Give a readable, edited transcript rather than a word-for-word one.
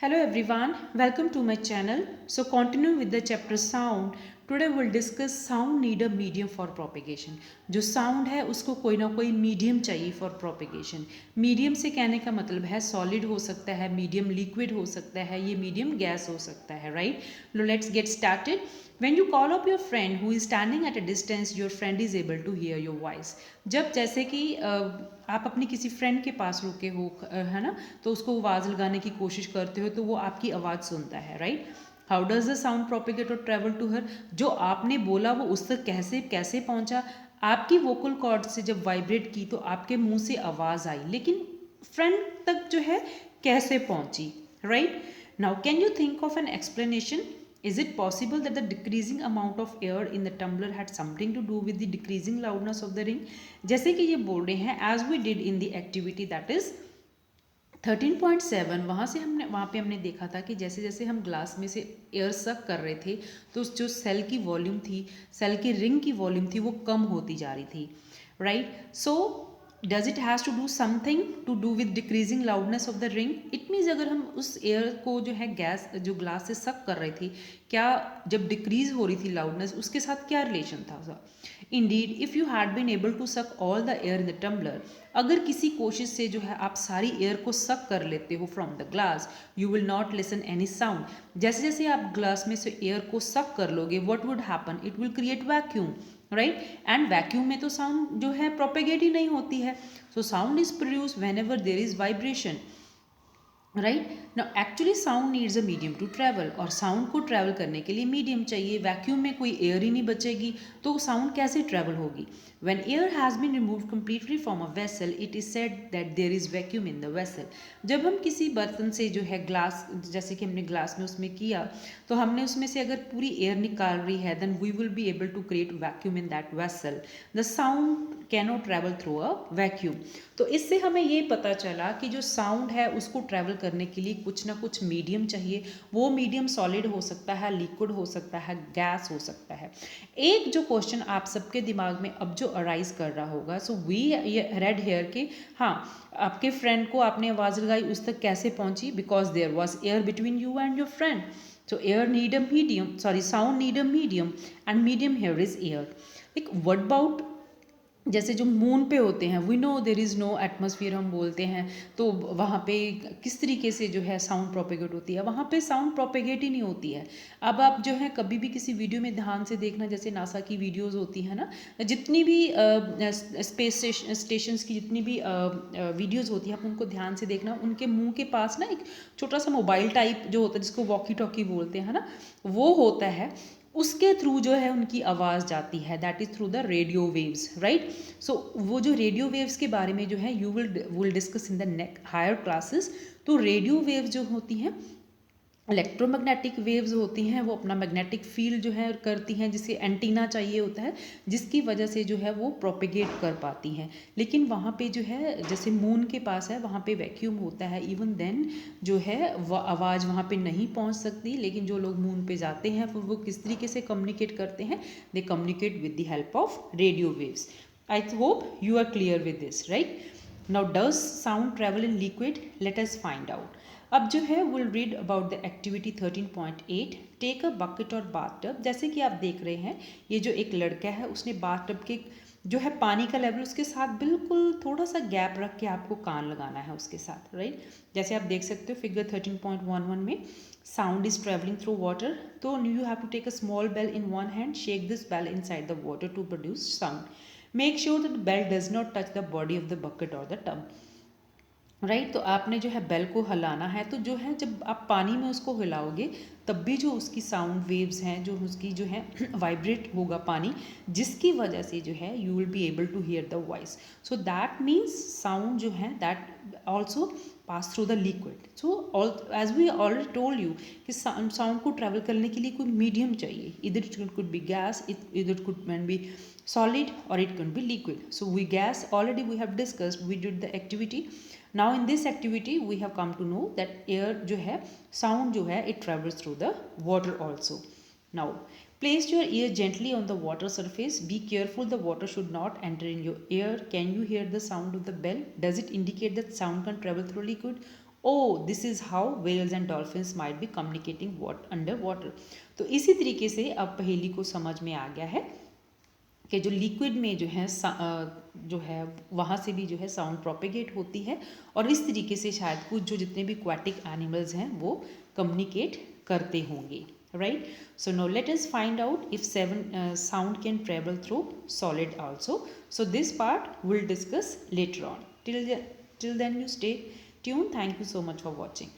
Hello everyone, welcome to my channel. So continuing with the chapter sound, today we'll discuss sound need a medium for propagation. जो sound है उसको कोई ना कोई medium चाहिए for propagation. Medium से कहने का मतलब है solid हो सकता है, medium liquid हो सकता है, ये medium gas हो सकता है, right? Now let's get started. When you call up your friend who is standing at a distance, your friend is able to hear your voice. जब जैसे कि आप अपनी किसी फ्रेंड के पास रुके हो है ना, तो उसको आवाज़ लगाने की कोशिश करते हो तो वो आपकी आवाज़ सुनता है, right? How does the sound propagate और ट्रेवल टू हर? जो आपने बोला वो उस तक कैसे कैसे पहुंचा? आपकी वोकल कॉर्ड से जब वाइब्रेट की तो आपके मुंह से आवाज़ आई, लेकिन फ्रेंड तक जो है कैसे पहुंची, right? Now can you think of an explanation? Is it possible that the decreasing amount of air in the tumbler had something to do with the decreasing loudness of the ring? जैसे कि ये बोल रहे हैं as we did in the activity that is 13.7, वहाँ पे हमने देखा था कि जैसे जैसे हम ग्लास में से एयर सक कर रहे थे तो जो सेल की वॉल्यूम थी, सेल की रिंग की वॉल्यूम थी, वो कम होती जा रही थी, right? So does it has to do something to do with decreasing loudness of the ring? It means अगर हम उस एयर को जो है गैस जो ग्लास से सक कर रहे थे, क्या जब डिक्रीज हो रही थी लाउडनेस उसके साथ क्या रिलेशन था? Indeed if you had been able to suck all the air in the tumbler, अगर किसी कोशिश से जो है आप सारी एयर को सक कर लेते हो from the glass, you will not listen any sound. जैसे जैसे आप ग्लास में से एयर को सक कर लोगे, what would happen? It will create vacuum, right? And vacuum में तो साउंड जो है प्रोपेगेट ही नहीं होती है. So sound is produce whenever there is vibration, right? Now actually sound needs a medium to travel, और साउंड को travel करने के लिए मीडियम चाहिए. वैक्यूम में कोई एयर ही नहीं बचेगी तो साउंड कैसे ट्रैवल होगी? When air has been removed completely from a vessel, it is said that there is vacuum in the vessel. जब हम किसी बर्तन से जो है ग्लास, जैसे कि हमने ग्लास में उसमें किया, तो हमने उसमें से अगर पूरी एयर निकाल रही है, then we will be able to create vacuum in that vessel. The sound cannot travel through a vacuum. तो इससे हमें ये पता चला कि जो साउंड है उसको ट्रैवल करने के लिए कुछ ना कुछ मीडियम चाहिए. वो मीडियम सॉलिड हो सकता है, लिक्विड हो सकता है, गैस हो सकता है. एक जो क्वेश्चन आप सबके दिमाग में अब जो अराइज कर रहा होगा, सो वी रेड हेयर के, हाँ, आपके फ्रेंड को आपने आवाज़ लगाई, उस तक कैसे पहुंची? Because there was air between you and your friend. So air need a medium, sorry, sound need a medium, and medium here is air. Like what about जैसे जो मून पे होते हैं, we know there is no atmosphere हम बोलते हैं, तो वहाँ पे किस तरीके से जो है साउंड प्रोपेगेट होती है? वहाँ पे साउंड प्रोपेगेट ही नहीं होती है. अब आप जो है कभी भी किसी वीडियो में ध्यान से देखना, जैसे नासा की वीडियोस होती है ना, जितनी भी स्पेस स्टेशंस की जितनी भी वीडियोस होती है, आप उनको ध्यान से देखना, उनके मुंह के पास ना एक छोटा सा मोबाइल टाइप जो होता है, जिसको वॉकी टॉकी बोलते हैं ना, वो होता है. उसके थ्रू जो है उनकी आवाज़ जाती है, that is through the radio waves, right? So वो जो रेडियो वेव्स के बारे में जो है you will discuss in the next higher classes. तो रेडियो वेव्स जो होती हैं, इलेक्ट्रोमैग्नेटिक वेव्स होती हैं, वो अपना मैग्नेटिक फील्ड जो है करती हैं, जिसे एंटीना चाहिए होता है, जिसकी वजह से जो है वो प्रोपेगेट कर पाती हैं. लेकिन वहाँ पे जो है, जैसे मून के पास है, वहाँ पे वैक्यूम होता है, इवन देन जो है वो आवाज़ वहाँ पे नहीं पहुँच सकती. लेकिन जो लोग मून पे जाते हैं फिर वो किस तरीके से कम्युनिकेट करते हैं? They communicate with the help of radio waves. I hope you are clear with this, right? Now does sound travel in liquid? Let us find out. अब जो है will read about the activity 13.8. Take a bucket और bathtub. जैसे कि आप देख रहे हैं, ये जो एक लड़का है उसने बाथटब के जो है पानी का लेवल उसके साथ बिल्कुल थोड़ा सा गैप रख के आपको कान लगाना है उसके साथ, राइट? जैसे आप देख सकते हो फिगर 13.11 में, sound is travelling through water. तो you have to take a small bell in one hand, shake this bell inside the water to produce sound. Make sure that bell does not touch the body of the bucket और the tub, right? तो आपने जो है bell को हिलाना है, तो जो है जब आप पानी में उसको हिलाओगे तब भी जो उसकी साउंड वेव्स हैं, जो उसकी जो है वाइब्रेट होगा पानी, जिसकी वजह से जो है you will be able to hear the voice. So that means sound जो है that also pass through the liquid. So as we already told you कि साउंड को ट्रैवल करने के लिए कोई मीडियम चाहिए. इधर इट कुड बी गैस, इधर it could can be solid, or it can be liquid. So we gas already we have discussed, we did the activity. Now in this activity we have come to know that air जो है, sound जो है, it travels through the water also. Now place your ear gently on the water surface. Be careful, the water should not enter in your ear. Can you hear the sound of the bell? Does it indicate that sound can travel through liquid? Oh this is how whales and dolphins might be communicating under water. तो इसी तरीके से अब पहेली को समझ में आ गया है कि जो लिक्विड में जो है जो है वहाँ से भी जो है साउंड प्रोपेगेट होती है, और इस तरीके से शायद कुछ जो जितने भी एक्वाटिक एनिमल्स हैं वो कम्युनिकेट करते होंगे, right. So no let us find out if seven sound can travel through solid also. So this part will discuss later on. Till then you stay tuned. Thank you so much for watching.